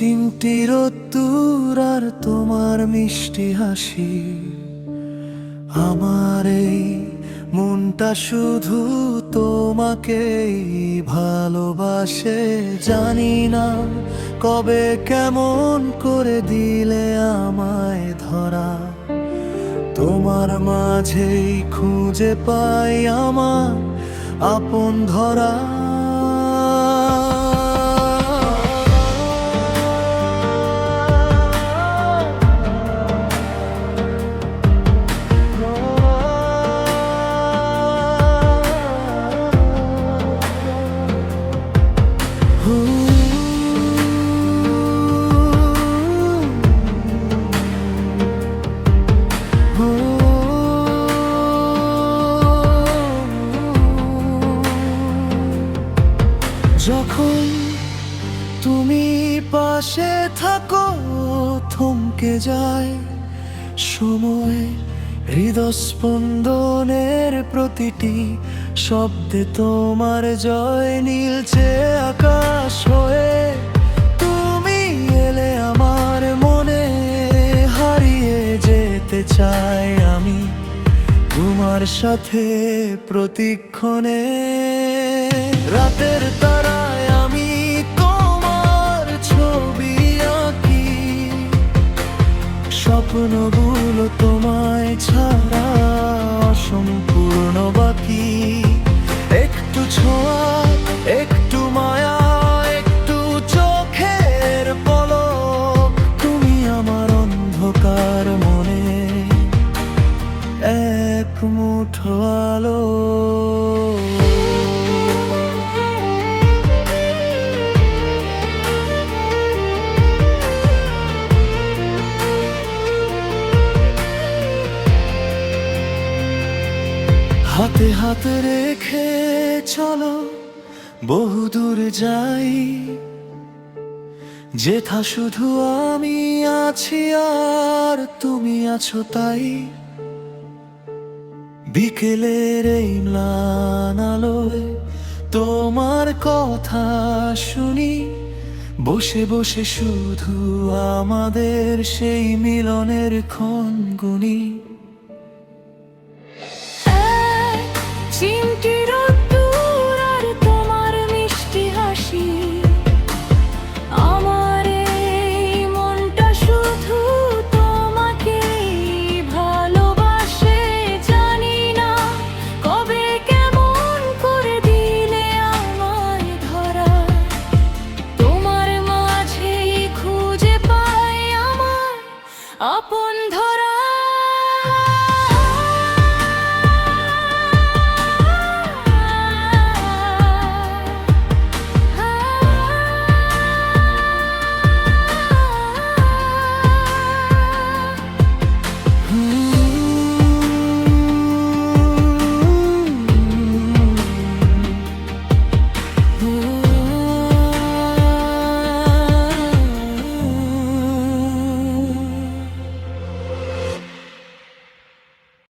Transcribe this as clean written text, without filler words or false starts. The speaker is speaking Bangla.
চিমটি রোদ্দুর আর তোমার মিষ্টি হাসি, আমার এই মনটা শুধু তোমাকেই ভালোবাসে। জানি না কবে কেমন করে দিলে আমায় ধরা, তোমার মাঝেই খুঁজে পাই আমার আপন ধরা। যখন তুমি পাশে থাকো থমকে যায় সময়, হৃদস্পন্দনের প্রতিটি শব্দে তোমার জয়। নীলচে আকাশ হয়ে তুমি এলে আমার মনে, হারিয়ে যেতে চাই আমি তোমার সাথে প্রতিক্ষণে। রাতের তারায় আমি তোমার ছবি আঁকি, স্বপ্নগুলো তোমায় ছাড়া অসম্পূর্ণ বাকি। একটু ছোঁয়া, একটু মায়া, একটু চোখের পলক, তুমি আমার অন্ধকার মনে এক মুঠো আলো। হাতে হাত রেখে চলো বহুদূর যাই, যেথা শুধু আমি আছি আর তুমি আছো তাই। বিকেলের এই ম্লান আলোয় তোমার কথা শুনি, বসে বসে শুধু আমাদের সেই মিলনের ক্ষণ গুনি। চিমটি রোদ্দুর আর তোমার মিষ্টি হাসি, আমার এই মনটা শুধু তোমাকেই ভালোবাসে। জানি না কবে কেমন করে দিলে আমায় ধরা, তোমার মাঝেই খুঁজে পাই আমার আপন।